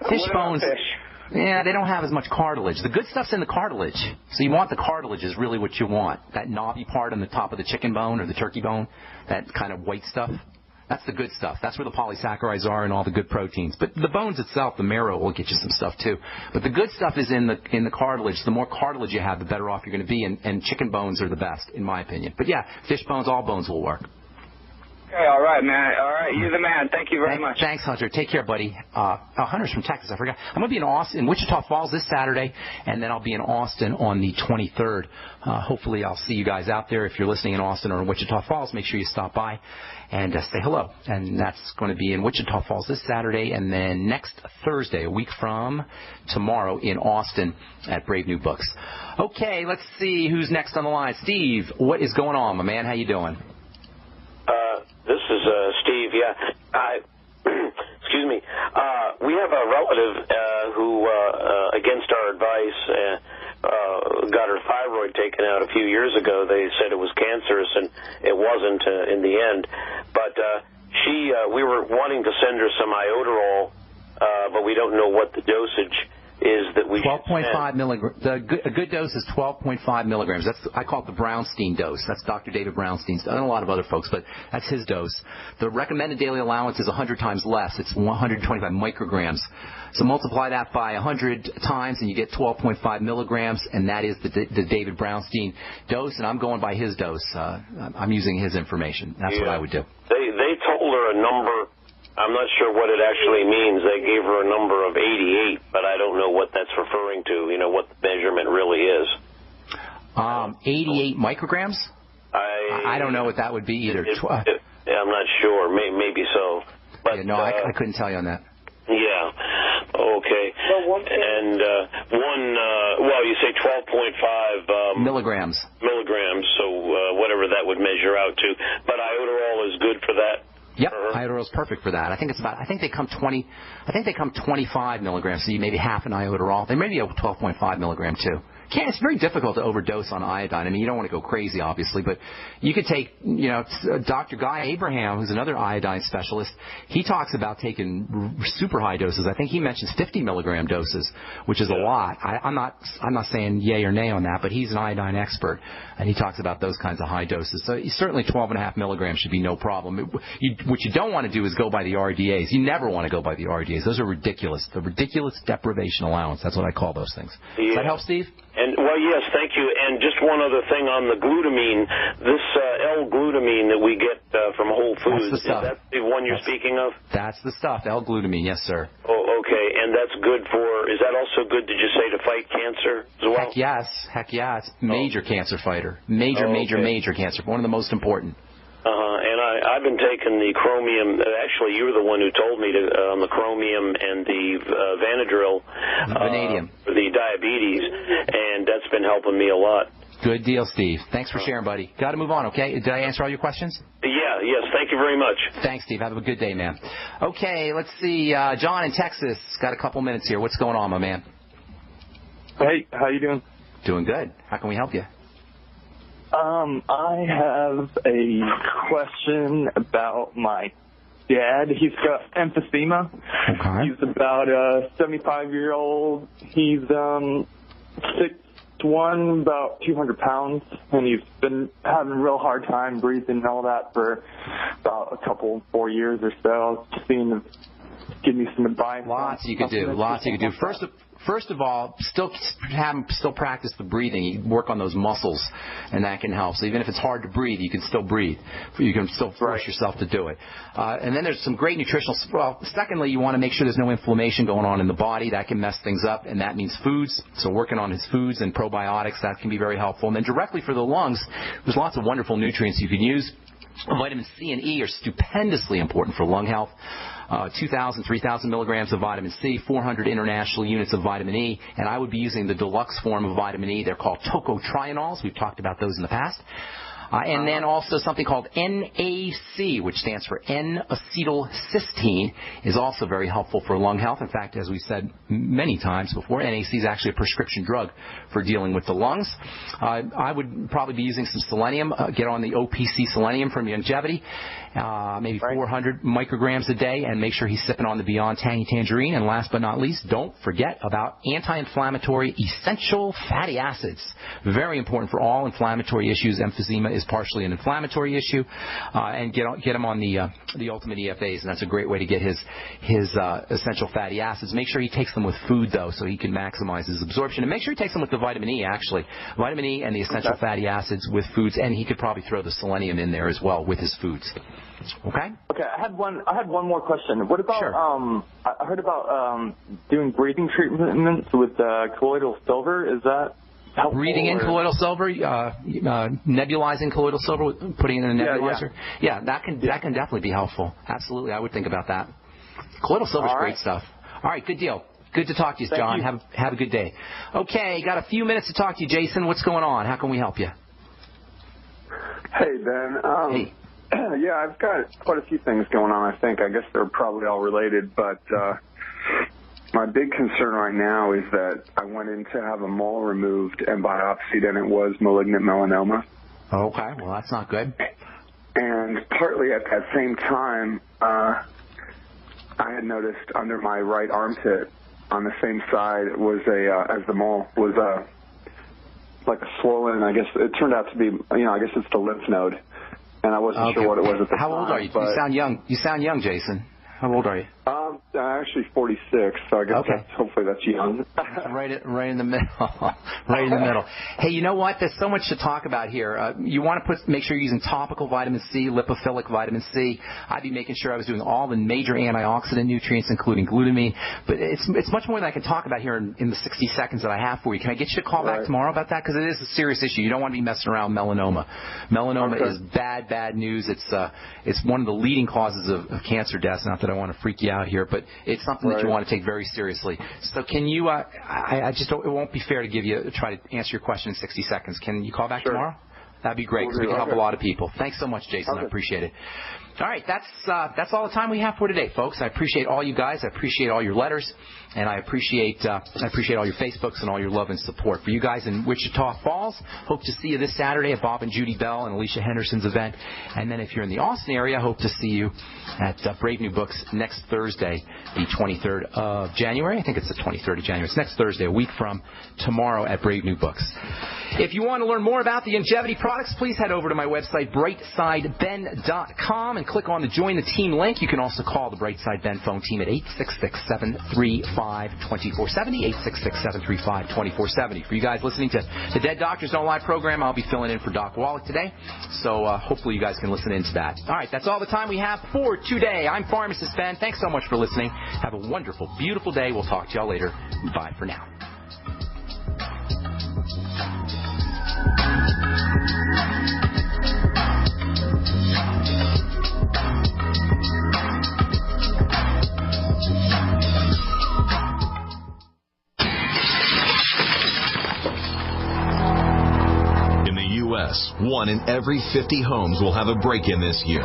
Fish bones. Fish? Yeah, they don't have as much cartilage. The good stuff's in the cartilage. So you want the cartilage is really what you want. That knobby part on the top of the chicken bone or the turkey bone, that kind of white stuff. That's the good stuff. That's where the polysaccharides are and all the good proteins. But the bones itself, the marrow, will get you some stuff too. But the good stuff is in the cartilage. The more cartilage you have, the better off you're going to be. And chicken bones are the best, in my opinion. But yeah, fish bones, all bones will work. Okay, all right, man. All right, you're the man. Thank you very much. Thanks, Hunter. Take care, buddy. Hunter's from Texas. I forgot. I'm going to be in Wichita Falls this Saturday, and then I'll be in Austin on the 23rd. Hopefully I'll see you guys out there. If you're listening in Austin or in Wichita Falls, make sure you stop by and say hello. And that's going to be in Wichita Falls this Saturday, and then next Thursday, a week from tomorrow, in Austin at Brave New Books. Okay, let's see who's next on the line. Steve, what is going on, my man? How you doing? This is Steve. Yeah, excuse me. We have a relative who, against our advice, got her thyroid taken out a few years ago. They said it was cancerous, and it wasn't in the end. But we were wanting to send her some iodoral, but we don't know what the dosage is that we 12.5 milligrams. A good dose is 12.5 milligrams. I call it the Brownstein dose. That's Dr. David Brownstein's. And a lot of other folks, but that's his dose. The recommended daily allowance is 100 times less. It's 125 micrograms. So multiply that by 100 times, and you get 12.5 milligrams, and that is the David Brownstein dose. And I'm going by his dose. I'm using his information. That's what I would do. They told her a number. I'm not sure what it actually means. They gave her a number of 88, but I don't know what that's referring to, what the measurement really is. 88 micrograms? I don't know what that would be either. I'm not sure. Maybe so. But, I couldn't tell you on that. Yeah. Okay. And you say 12.5 milligrams. Milligrams, so whatever that would measure out to. But iodoral is good for that? Yep, iodoral is perfect for that. I think they come 25 milligrams, so you maybe half an iodoral. They may be a 12.5 milligram too. It's very difficult to overdose on iodine. I mean, you don't want to go crazy, obviously, but you could take, Dr. Guy Abraham, who's another iodine specialist. He talks about taking super high doses. I think he mentions 50 milligram doses, which is a lot. I'm not saying yay or nay on that, but he's an iodine expert, and he talks about those kinds of high doses. So certainly 12.5 milligrams should be no problem. What you don't want to do is go by the RDAs. You never want to go by the RDAs. Those are ridiculous. The ridiculous deprivation allowance. That's what I call those things. Does that help, Steve? And yes, thank you. And just one other thing on the glutamine, this L-glutamine that we get from Whole Foods, is that the one you're speaking of? That's the stuff, L-glutamine, yes, sir. Oh, okay. And that's good is that also good, did you say, to fight cancer as well? Heck yeah. It's major cancer fighter. Major cancer. One of the most important. And I've been taking the chromium. Actually, you were the one who told me on the chromium and the Vanadril, vanadium, for the diabetes, and that's been helping me a lot. Good deal, Steve. Thanks for sharing, buddy. Got to move on, okay? Did I answer all your questions? Yes. Thank you very much. Thanks, Steve. Have a good day, man. Okay, let's see. John in Texas. Got a couple minutes here. What's going on, my man? Hey, how you doing? Doing good. How can we help you? I have a question about my dad. He's got emphysema. Okay. He's about 75-year-old. He's 6'1", about 200 pounds, and he's been having a real hard time breathing and all that for about 4 years or so. I was just seeing if give me some advice. Lots you could do. First of all, still practice the breathing. You work on those muscles, and that can help. So even if it's hard to breathe, you can still breathe. You can still force yourself to do it. And then there's some great nutritional. Well, secondly, you want to make sure there's no inflammation going on in the body. That can mess things up, and that means foods. So working on his foods and probiotics, that can be very helpful. And then directly for the lungs, there's lots of wonderful nutrients you can use. Vitamin C and E are stupendously important for lung health. 2,000, 3,000 milligrams of vitamin C, 400 international units of vitamin E, and I would be using the deluxe form of vitamin E. They're called tocotrienols. We've talked about those in the past. And then also something called NAC, which stands for N-acetylcysteine, is also very helpful for lung health. In fact, as we said many times before, NAC is actually a prescription drug for dealing with the lungs. I would probably be using some selenium. Get on the OPC selenium from Longevity, maybe 400 micrograms a day, and make sure he's sipping on the Beyond Tangy Tangerine. And last but not least, don't forget about anti-inflammatory essential fatty acids. Very important for all inflammatory issues. Emphysema is partially an inflammatory issue, and get him on the Ultimate EFAs, and that's a great way to get his essential fatty acids. Make sure he takes them with food though, so he can maximize his absorption, and make sure he takes them with the vitamin E. Actually, vitamin E and the essential fatty acids with foods, and he could probably throw the selenium in there as well with his foods. Okay. Okay. I had one more question. What about I heard about doing breathing treatments with colloidal silver. Is that helpful? Breathing in colloidal silver, nebulizing colloidal silver, putting it in a nebulizer. Yeah, that can definitely be helpful. Absolutely, I would think about that. Colloidal silver is great stuff. All right, good deal. Good to talk to you, John. Have a good day. Okay, got a few minutes to talk to you, Jason. What's going on? How can we help you? Hey, Ben. Hey. Yeah, I've got quite a few things going on, I think. I guess they're probably all related, but my big concern right now is that I went in to have a mole removed and biopsied, and it was malignant melanoma. Okay, well, that's not good. And partly at that same time, I had noticed under my right armpit on the same side was as the mole was like a swollen, I guess it turned out to be, I guess it's the lymph node. And I wasn't sure what it was at the time. How old are you? You sound young. You sound young, Jason. How old are you? I'm actually 46, so I guess hopefully that's young. right in the middle. Right in the middle. Hey, you know what? There's so much to talk about here. You want to make sure you're using topical vitamin C, lipophilic vitamin C. I'd be making sure I was doing all the major antioxidant nutrients, including glutamine. But it's much more than I can talk about here in the 60 seconds that I have for you. Can I get you to call back tomorrow about that? Because it is a serious issue. You don't want to be messing around with melanoma. Melanoma is bad news. It's one of the leading causes of cancer deaths. Not that I want to freak you out here, but it's something that you want to take very seriously. So can you, I just don't, it won't be fair to try to answer your question in 60 seconds. Can you call back tomorrow? That'd be great, because we can help a lot of people. Thanks so much, Jason. I appreciate it. All right, that's all the time we have for today, folks. I appreciate all you guys. I appreciate all your letters, and I appreciate all your Facebooks and all your love and support. For you guys in Wichita Falls, hope to see you this Saturday at Bob and Judy Bell and Alicia Henderson's event. And then if you're in the Austin area, hope to see you at Brave New Books next Thursday, the 23rd of January. I think it's the 23rd of January. It's next Thursday, a week from tomorrow at Brave New Books. If you want to learn more about the Longevity products, please head over to my website, brightsideben.com, and click on the Join the Team link. You can also call the Brightside Ben phone team at 866-735-2470, 866-735-2470. For you guys listening to the Dead Doctors Don't Lie program, I'll be filling in for Doc Wallach today, so hopefully you guys can listen in to that. All right, that's all the time we have for today. I'm Pharmacist Ben. Thanks so much for listening. Have a wonderful, beautiful day. We'll talk to y'all later. Bye for now. In the U.S., 1 in every 50 homes will have a break-in this year.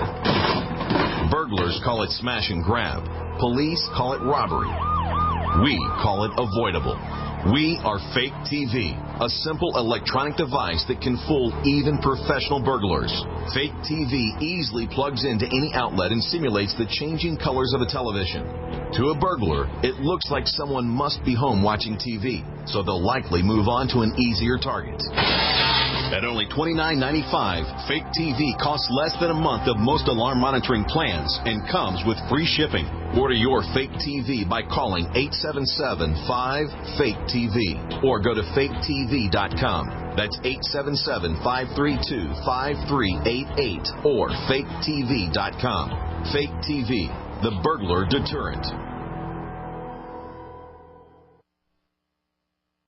Burglars call it smash and grab. Police call it robbery. We call it avoidable. We are Fake TV, a simple electronic device that can fool even professional burglars. Fake TV easily plugs into any outlet and simulates the changing colors of a television. To a burglar, it looks like someone must be home watching TV, so they'll likely move on to an easier target. At only $29.95, Fake TV costs less than a month of most alarm monitoring plans and comes with free shipping. Order your Fake TV by calling 877-5-FAKE-TV or go to faketv.com. That's 877-532-5388 or faketv.com. Fake TV, the burglar deterrent.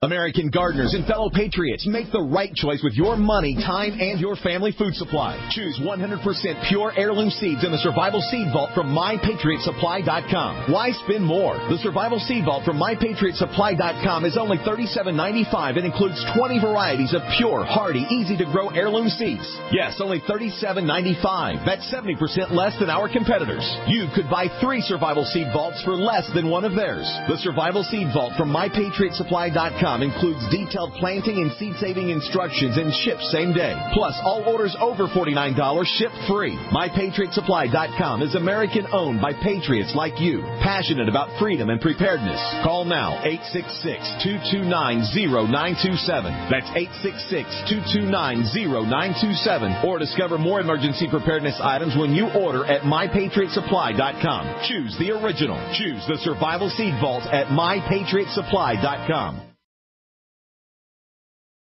American gardeners and fellow patriots, make the right choice with your money, time, and your family food supply. Choose 100% pure heirloom seeds in the Survival Seed Vault from MyPatriotSupply.com. Why spend more? The Survival Seed Vault from MyPatriotSupply.com is only $37.95 and includes 20 varieties of pure, hardy, easy-to-grow heirloom seeds. Yes, only $37.95. That's 70% less than our competitors. You could buy 3 Survival Seed Vaults for less than one of theirs. The Survival Seed Vault from MyPatriotSupply.com includes detailed planting and seed-saving instructions and ships same day. Plus, all orders over $49 ship free. MyPatriotSupply.com is American-owned by patriots like you, passionate about freedom and preparedness. Call now, 866-229-0927. That's 866-229-0927. Or discover more emergency preparedness items when you order at MyPatriotSupply.com. Choose the original. Choose the Survival Seed Vault at MyPatriotSupply.com.